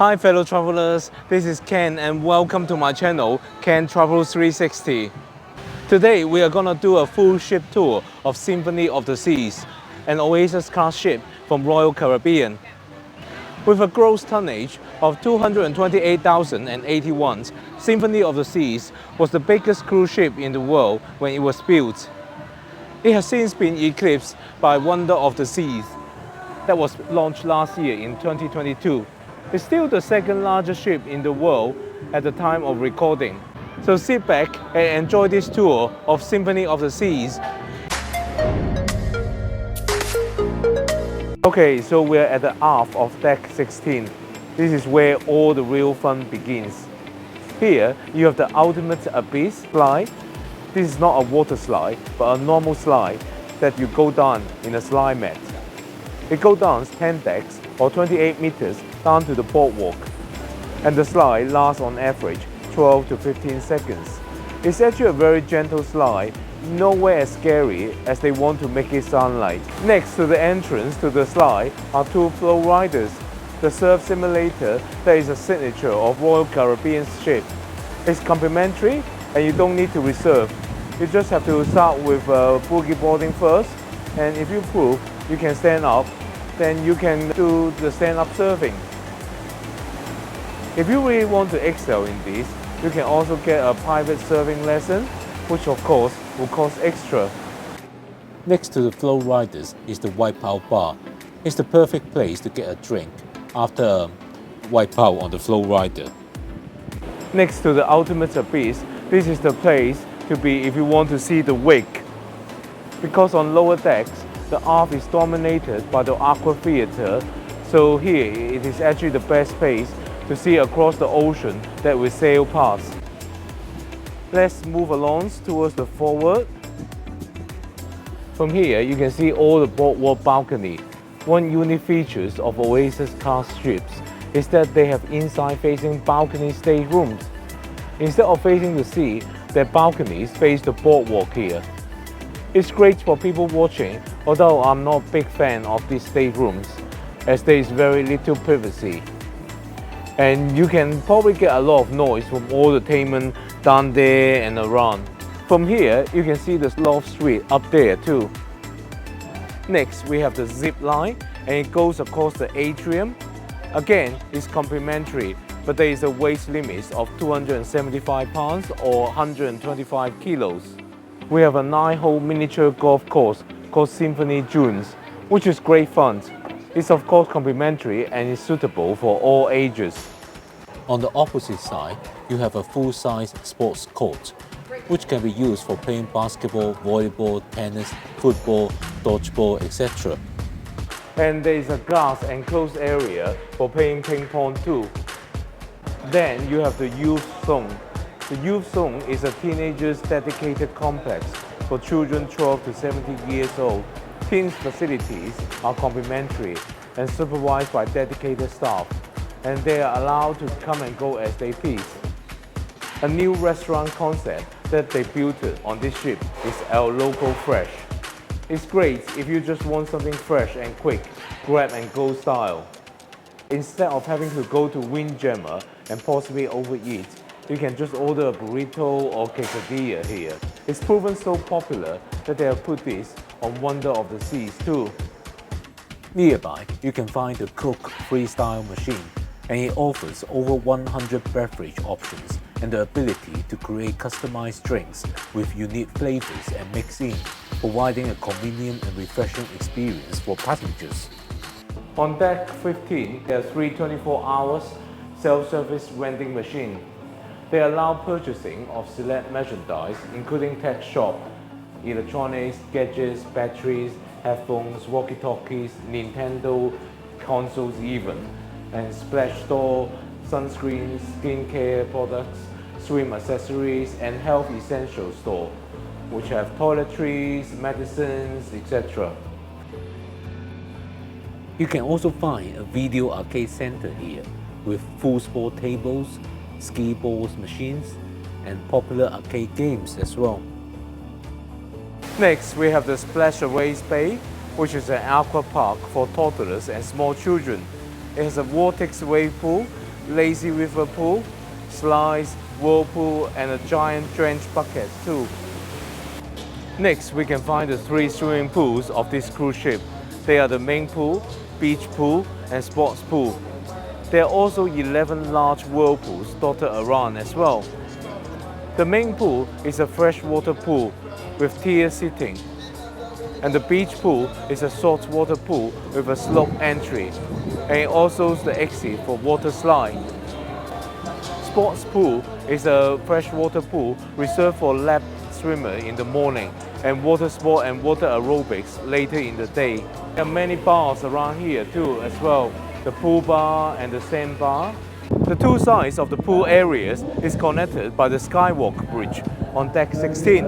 Hi fellow travelers, this is Ken and welcome to my channel, Ken Travels 360. Today we are gonna do a full ship tour of Symphony of the Seas, an Oasis class ship from Royal Caribbean. With a gross tonnage of 228,081, Symphony of the Seas was the biggest cruise ship in the world when it was built. It has since been eclipsed by Wonder of the Seas that was launched last year in 2022. It's still the second largest ship in the world at the time of recording. So sit back and enjoy this tour of Symphony of the Seas. Okay, so we're at the aft of deck 16. This is where all the real fun begins. Here, you have the ultimate abyss slide. This is not a water slide, but a normal slide that you go down in a slide mat. It goes down 10 decks or 28 meters down to the boardwalk, and the slide lasts on average 12 to 15 seconds. It's actually a very gentle slide, nowhere as scary as they want to make it sound like. Next to the entrance to the slide are two flow riders, the surf simulator that is a signature of Royal Caribbean's ship. It's complimentary and you don't need to reserve. You just have to start with boogie boarding first, and if you prove you can stand up, then you can do the stand-up surfing. If you really want to excel in this, you can also get a private surfing lesson, which of course will cost extra. Next to the flow riders is the Wipeout bar. It's the perfect place to get a drink after a wipeout on the flow rider. Next to the ultimate abyss, this is the place to be if you want to see the wake. Because on lower decks, the aft is dominated by the Aqua Theatre, so here it is actually the best place to see across the ocean that we sail past. Let's move along towards the forward. From here, you can see all the boardwalk balcony. One unique feature of Oasis class ships is that they have inside-facing balcony staterooms. Instead of facing the sea, their balconies face the boardwalk here. It's great for people watching, although I'm not a big fan of these staterooms, as there is very little privacy. And you can probably get a lot of noise from all the entertainment down there and around. From here, you can see the Love Street up there too. Next, we have the zip line, and it goes across the atrium. Again, it's complimentary, but there is a weight limit of 275 pounds or 125 kilos. We have a 9-hole miniature golf course called Symphony Dunes, which is great fun. It's of course complimentary and is suitable for all ages. On the opposite side, you have a full-size sports court, which can be used for playing basketball, volleyball, tennis, football, dodgeball, etc. And there is a glass enclosed area for playing ping pong too. Then you have the youth zone. The youth zone is a teenagers dedicated complex for children 12 to 17 years old. Teens facilities are complimentary and supervised by dedicated staff, and they are allowed to come and go as they please. A new restaurant concept that they built on this ship is El Loco Fresh. It's great if you just want something fresh and quick, grab and go style. Instead of having to go to Windjammer and possibly overeat, you can just order a burrito or quesadilla here. It's proven so popular that they have put this on Wonder of the Seas too. Nearby, you can find the Coke Freestyle machine, and it offers over 100 beverage options and the ability to create customized drinks with unique flavors and mix in, providing a convenient and refreshing experience for passengers. On deck 15, there are 3 24-hour self-service vending machines. They allow purchasing of select merchandise, including tech shop, electronics, gadgets, batteries, headphones, walkie-talkies, Nintendo consoles even, and splash store, sunscreen, skincare products, swim accessories, and health essentials store, which have toiletries, medicines, etc. You can also find a video arcade center here with full sport tables, ski balls machines, and popular arcade games as well. Next, we have the Splash Away Bay, which is an aqua park for toddlers and small children. It has a vortex wave pool lazy river pool, slides, whirlpool, and a giant drench bucket too. Next, we can find the 3 swimming pools of this cruise ship. They are the main pool, beach pool, and sports pool. There are also 11 large whirlpools dotted around as well. The main pool is a freshwater pool with tier seating, and the beach pool is a saltwater pool with a slope entry, and also the exit for water slide. Sports pool is a freshwater pool reserved for lap swimmer in the morning and water sport and water aerobics later in the day. There are many bars around here too as well, the pool bar and the sand bar. The 2 sides of the pool areas is connected by the skywalk bridge on deck 16.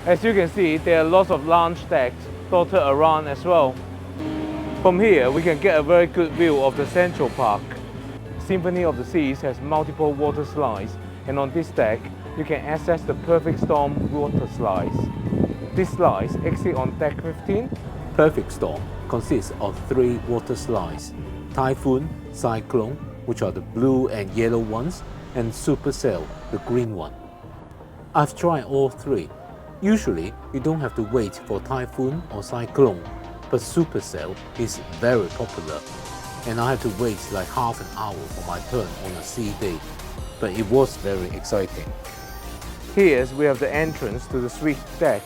As you can see, there are lots of lounge decks dotted around as well. From here, we can get a very good view of the Central Park. Symphony of the Seas has multiple water slides, and on this deck, you can access the Perfect Storm water slides. These slides exit on deck 15. Perfect Storm consists of 3 water slides: Typhoon, Cyclone, which are the blue and yellow ones, and Supercell, the green one. I've tried all 3. Usually, you don't have to wait for Typhoon or Cyclone, but Supercell is very popular, and I had to wait like half an hour for my turn on a sea day, but it was very exciting. Here we have the entrance to the suite deck.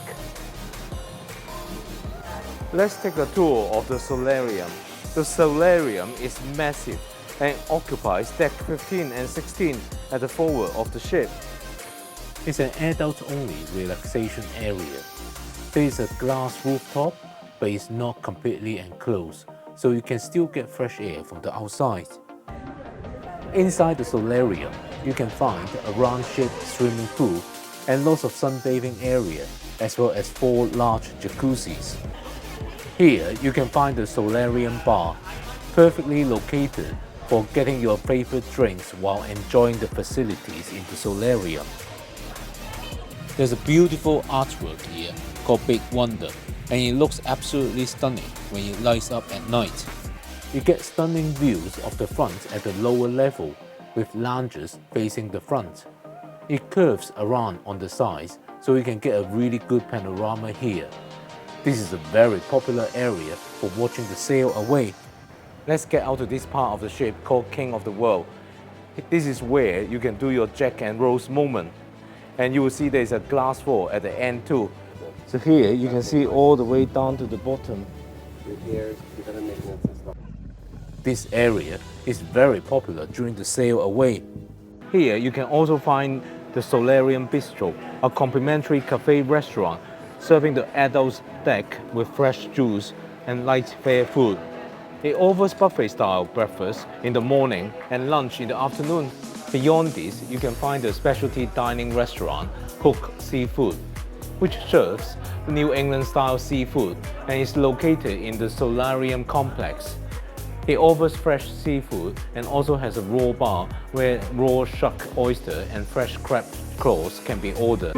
Let's take a tour of the solarium. The solarium is massive and occupies deck 15 and 16 at the forward of the ship. It's an adult-only relaxation area. There is a glass rooftop, but it's not completely enclosed, so you can still get fresh air from the outside. Inside the solarium, you can find a round-shaped swimming pool and lots of sunbathing area, as well as 4 large jacuzzis. Here, you can find the solarium bar, perfectly located for getting your favorite drinks while enjoying the facilities in the solarium. There's a beautiful artwork here called Big Wonder, and it looks absolutely stunning when it lights up at night. You get stunning views of the front at the lower level with lounges facing the front. It curves around on the sides, so you can get a really good panorama here. This is a very popular area for watching the sail away. Let's get out to this part of the ship called King of the World. This is where you can do your Jack and Rose moment. And you will see there's a glass floor at the end too. So here you can see all the way down to the bottom. This area is very popular during the sail away. Here you can also find the Solarium Bistro, a complimentary cafe restaurant serving the adults deck with fresh juice and light fare food. It offers buffet-style breakfast in the morning and lunch in the afternoon. Beyond this, you can find the specialty dining restaurant, Cook Seafood, which serves New England-style seafood and is located in the Solarium complex. It offers fresh seafood and also has a raw bar where raw shark, oyster, and fresh crab claws can be ordered.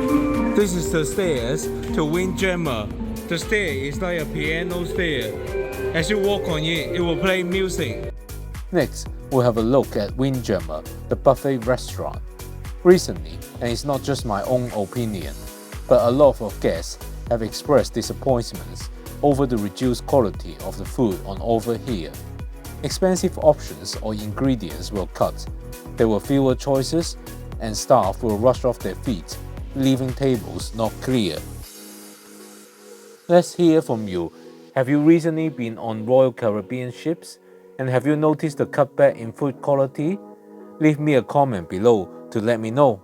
This is the stairs to Windjammer. The stair is like a piano stair. As you walk on it, it will play music. Next, we'll have a look at Windjammer, the buffet restaurant. Recently, and it's not just my own opinion, but a lot of guests have expressed disappointments over the reduced quality of the food on over here. Expensive options or ingredients were cut, there were fewer choices, and staff will rush off their feet, leaving tables not clear. Let's hear from you. Have you recently been on Royal Caribbean ships? And have you noticed the cutback in food quality? Leave me a comment below to let me know.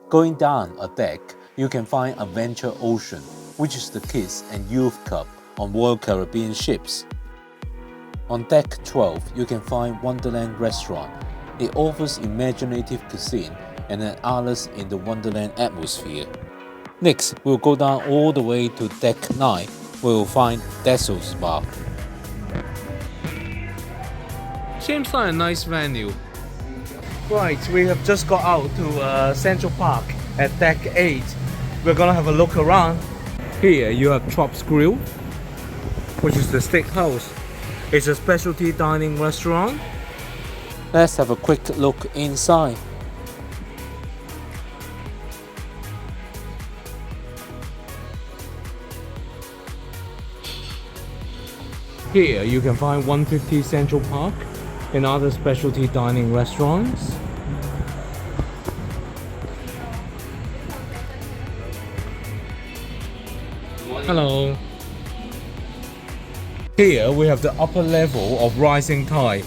Going down a deck, you can find Adventure Ocean, which is the kids and youth club on Royal Caribbean ships. On deck 12, you can find Wonderland Restaurant. It offers imaginative cuisine and an Alice in the Wonderland atmosphere. Next, we'll go down all the way to deck 9, where we'll find Dassault's Bar. Seems like a nice venue. Right, we have just got out to Central Park at deck 8. We're gonna have a look around. Here you have Chops Grill, which is the Steakhouse. It's a specialty dining restaurant. Let's have a quick look inside. Here you can find 150 Central Park and other specialty dining restaurants. Hello. Here we have the upper level of Rising Tide.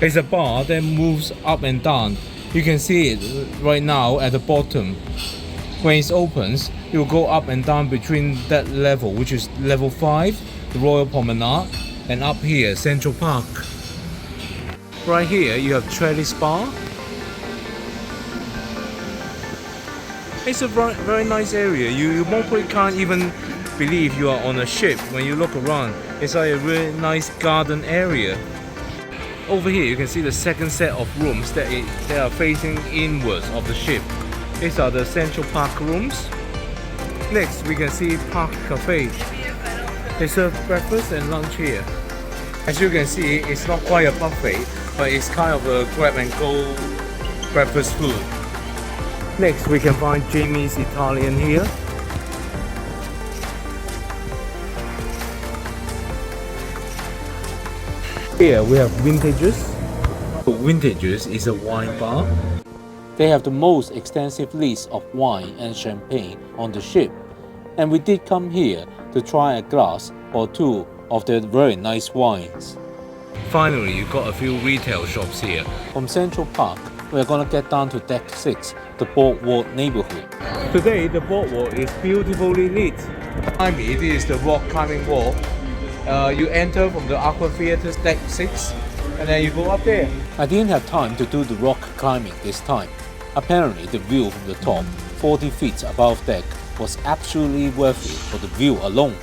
It's a bar that moves up and down. You can see it right now at the bottom. When it opens, it will go up and down between that level, which is level 5, the Royal Promenade, and up here, Central Park. Right here, you have Trellis Bar. It's a very nice area. You probably can't even believe you are on a ship when you look around. It's like a really nice garden area. Over here, you can see the second set of rooms that are facing inwards of the ship. These are the Central Park rooms. Next, we can see Park Cafe. They serve breakfast and lunch here. As you can see, it's not quite a buffet, but it's kind of a grab and go breakfast food. Next, we can find Jamie's Italian here. Here we have Vintages. Vintages is a wine bar. They have the most extensive list of wine and champagne on the ship, and we did come here to try a glass or two of their very nice wines. Finally, you got a few retail shops here. From Central Park, we're gonna get down to Deck 6, the Boardwalk neighborhood. Today, the boardwalk is beautifully lit. Behind me, this is the rock climbing wall. You enter from the Aqua Theatre Deck 6, and then you go up there. I didn't have time to do the rock climbing this time. Apparently, the view from the top, 40 feet above deck, was absolutely worth it for the view alone.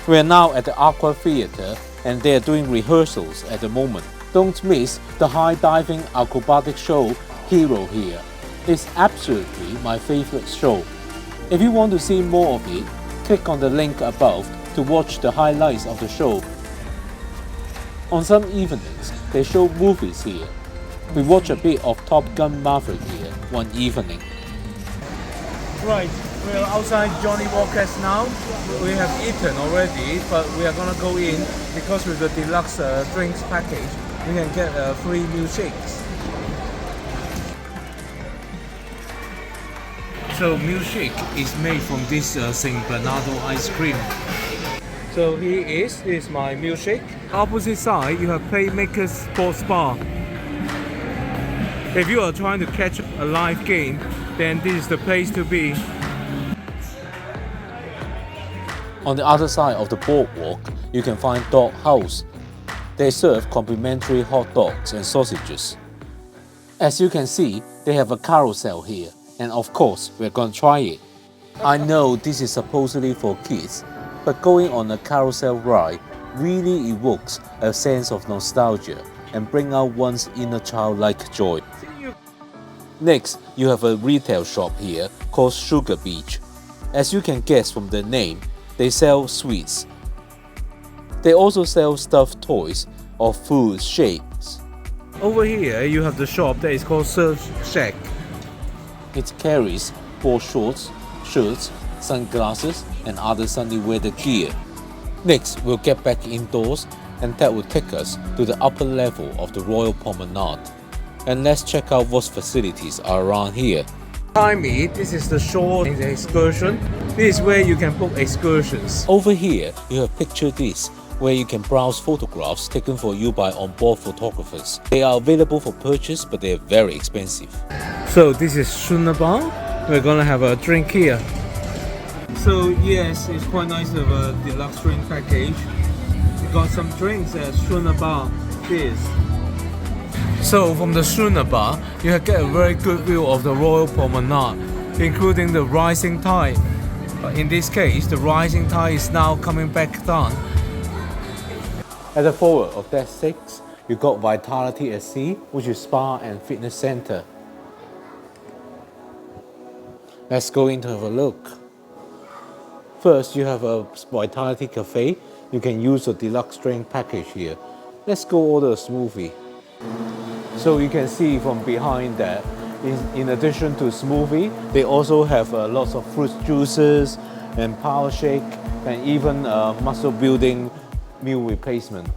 We are now at the Aqua Theatre, and they are doing rehearsals at the moment. Don't miss the high diving acrobatic show Hero here. It's absolutely my favorite show. If you want to see more of it, click on the link above to watch the highlights of the show. On some evenings, they show movies here. We watch a bit of Top Gun Maverick here one evening. Right, we're outside Johnny Walker's now. We have eaten already, but we are gonna go in because with the deluxe drinks package, we can get free milkshakes. So milkshake is made from this St. Bernardo ice cream. So here is my milkshake. Opposite side, you have Playmakers Sports Bar. If you are trying to catch a live game, then this is the place to be. On the other side of the boardwalk, you can find Dog House. They serve complimentary hot dogs and sausages. As you can see, they have a carousel here, and of course, we're gonna try it. I know this is supposedly for kids, but going on a carousel ride really evokes a sense of nostalgia and bring out one's inner childlike joy. Next, you have a retail shop here called Sugar Beach. As you can guess from the name, they sell sweets. They also sell stuffed toys of food shapes. Over here, you have the shop that is called Surf Shack. It carries board shorts, shirts, sunglasses, and other sunny weather gear. Next, we'll get back indoors, and that will take us to the upper level of the Royal Promenade. And let's check out what facilities are around here. Behind me, this is the shore excursion. This is where you can book excursions. Over here, you have Picture This, where you can browse photographs taken for you by onboard photographers. They are available for purchase, but they are very expensive. So this is Shuna Bar. We're gonna have a drink here. So yes, it's quite nice to have a deluxe drink package. We got some drinks at Shuna Bar. Cheers. So from the Shuna Bar, you get a very good view of the Royal Promenade, including the rising tide. But in this case, the rising tide is now coming back down. At the forward of Deck 6, you got Vitality at Sea, which is spa and fitness center. Let's go in to have a look. First, you have a Vitality Cafe. You can use the deluxe drink package here. Let's go order a smoothie. So you can see from behind that, in addition to smoothie, they also have lots of fruit juices and power shake and even muscle building meal replacement.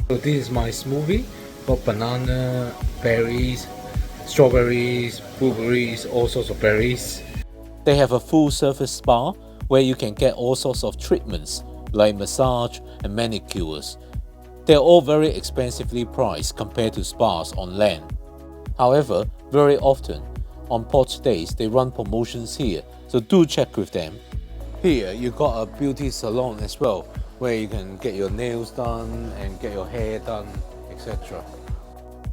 So this is my smoothie. Got banana, berries, strawberries, blueberries, all sorts of berries. They have a full service spa where you can get all sorts of treatments like massage and manicures. They're all very expensively priced compared to spas on land. However, very often on port days they run promotions here, so do check with them. Here you got a beauty salon as well, where you can get your nails done and get your hair done, etc.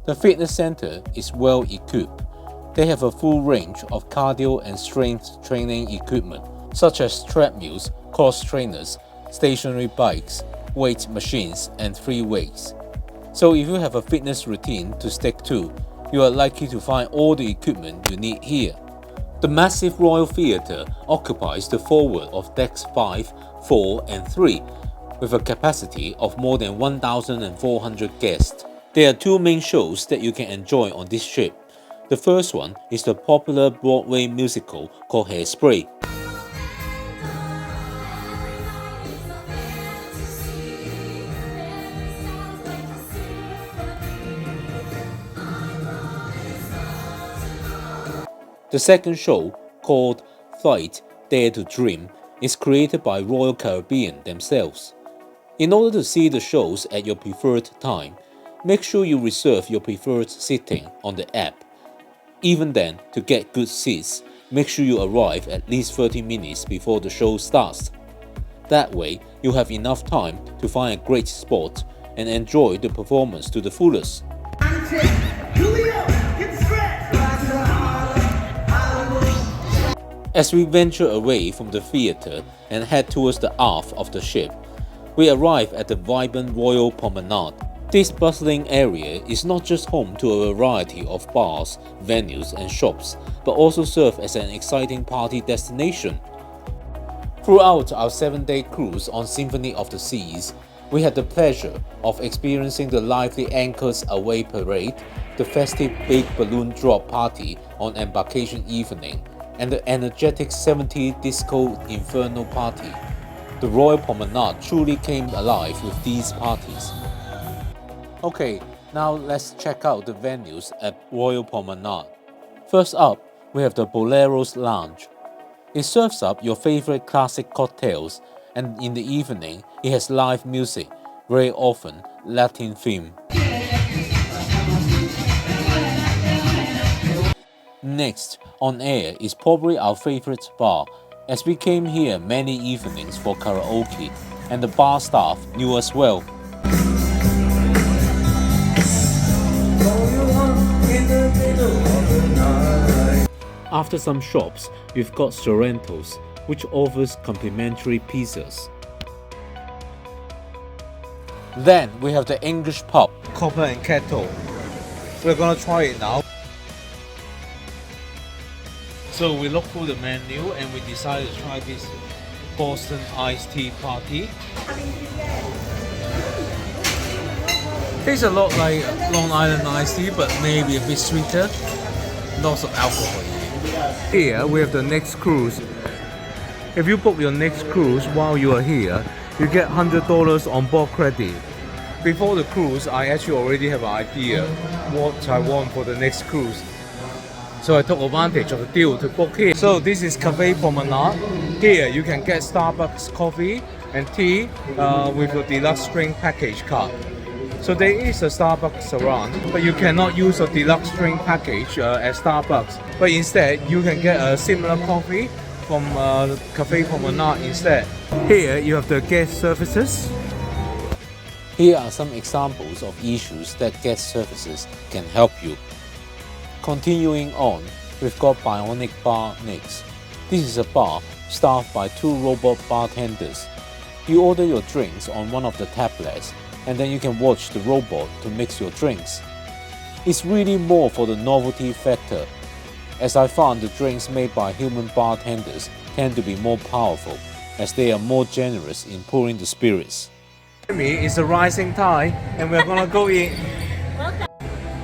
The fitness center is well equipped. They have a full range of cardio and strength training equipment, such as treadmills, cross trainers, stationary bikes, weight machines, and free weights. So if you have a fitness routine to stick to, you are likely to find all the equipment you need here. The massive Royal Theatre occupies the forward of decks 5, 4, and 3, with a capacity of more than 1,400 guests. There are two main shows that you can enjoy on this ship. The first one is the popular Broadway musical called Hairspray. The second show, called Flight Dare to Dream, is created by Royal Caribbean themselves. In order to see the shows at your preferred time, make sure you reserve your preferred seating on the app. Even then, to get good seats, make sure you arrive at least 30 minutes before the show starts. That way, you'll have enough time to find a great spot and enjoy the performance to the fullest. As we venture away from the theatre and head towards the aft of the ship, we arrive at the vibrant Royal Promenade. This bustling area is not just home to a variety of bars, venues and shops, but also serve as an exciting party destination. Throughout our 7-day cruise on Symphony of the Seas, we had the pleasure of experiencing the lively Anchors Away parade, the festive big balloon drop party on embarkation evening, and the energetic 70s disco inferno party. The Royal Promenade truly came alive with these parties. Okay, now let's check out the venues at Royal Promenade. First up, we have the Boleros Lounge. It serves up your favorite classic cocktails, and in the evening, it has live music, very often Latin themed. Next, on air is probably our favorite bar, as we came here many evenings for karaoke, and the bar staff knew us well. After some shops, we've got Sorrento's, which offers complimentary pizzas. Then we have the English pub, Copper and Kettle. We're gonna try it now. So we looked through the menu and we decided to try this Boston iced tea party. Tastes a lot like Long Island iced tea, but maybe a bit sweeter. Lots of alcohol. Here we have the next cruise. If you book your next cruise while you are here, you get $100 on board credit. Before the cruise, I actually already have an idea what I want for the next cruise. So I took advantage of the deal to book here. So this is Cafe Promenade. Here you can get Starbucks coffee and tea with your deluxe drink package card. So there is a Starbucks around, but you cannot use a deluxe drink package at Starbucks. But instead, you can get a similar coffee from Cafe Promenade instead. Here you have the guest services. Here are some examples of issues that guest services can help you. Continuing on, we've got Bionic Bar next. This is a bar staffed by 2 robot bartenders. You order your drinks on one of the tablets, and then you can watch the robot to mix your drinks. It's really more for the novelty factor, as I found the drinks made by human bartenders tend to be more powerful. as they are more generous in pouring the spirits. It's a rising tide and we're gonna go in.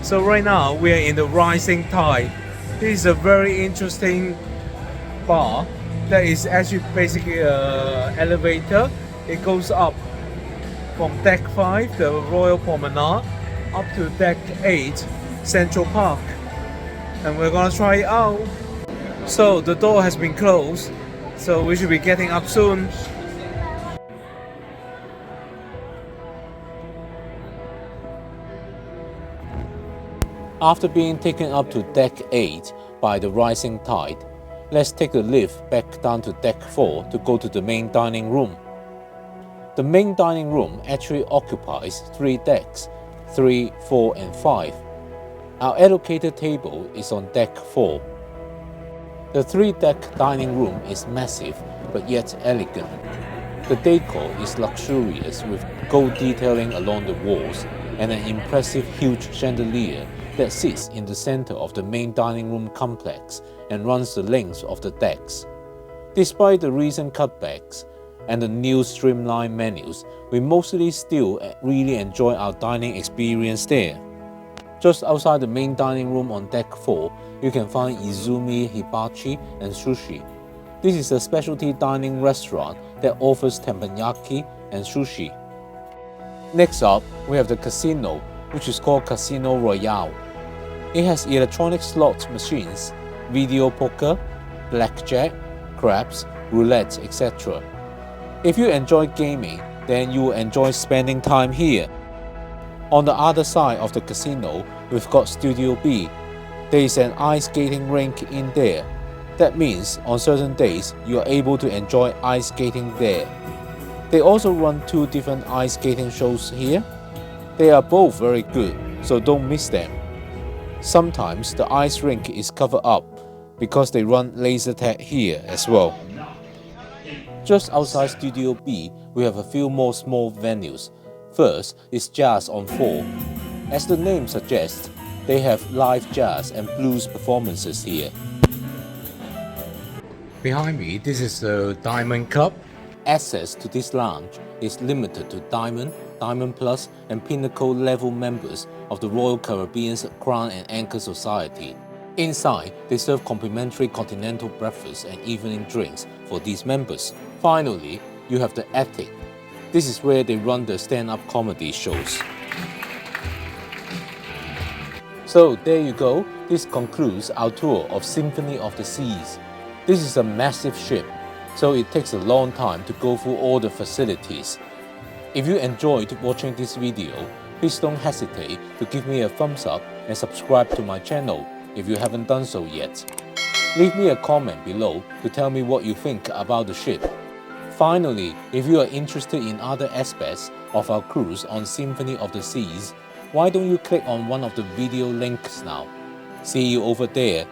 So right now we are in the rising tide. This is a very interesting bar that is actually basically an elevator. It goes up from deck 5, the Royal Promenade, up to deck 8, Central Park. And we're gonna try it out. So the door has been closed, so we should be getting up soon. After being taken up to deck 8 by the rising tide, let's take the lift back down to deck 4 to go to the main dining room. The main dining room actually occupies 3 decks, 3, 4 and 5. Our allocated table is on deck 4. The 3-deck dining room is massive but yet elegant. The decor is luxurious with gold detailing along the walls and an impressive huge chandelier that sits in the center of the main dining room complex and runs the length of the decks. Despite the recent cutbacks and the new streamlined menus, we mostly still really enjoy our dining experience there. Just outside the main dining room on deck 4, you can find Izumi Hibachi and Sushi. This is a specialty dining restaurant that offers teppanyaki and sushi. Next up, we have the casino, which is called Casino Royale. It has electronic slot machines, video poker, blackjack, craps, roulette, etc. If you enjoy gaming, then you will enjoy spending time here. On the other side of the casino, we've got Studio B. There is an ice skating rink in there. That means on certain days, you are able to enjoy ice skating there. They also run 2 different ice skating shows here. They are both very good, so don't miss them. Sometimes the ice rink is covered up because they run laser tag here as well. Just outside Studio B, we have a few more small venues. First is Jazz on 4. As the name suggests, they have live jazz and blues performances here. Behind me, this is the Diamond Club. Access to this lounge is limited to Diamond, Diamond Plus and Pinnacle level members of the Royal Caribbean's Crown and Anchor Society. Inside, they serve complimentary continental breakfast and evening drinks for these members. Finally, you have the Attic. This is where they run the stand-up comedy shows. So there you go, this concludes our tour of Symphony of the Seas. This is a massive ship, so it takes a long time to go through all the facilities. If you enjoyed watching this video, please don't hesitate to give me a thumbs up and subscribe to my channel if you haven't done so yet. Leave me a comment below to tell me what you think about the ship. Finally, if you are interested in other aspects of our cruise on Symphony of the Seas, why don't you click on one of the video links now? See you over there.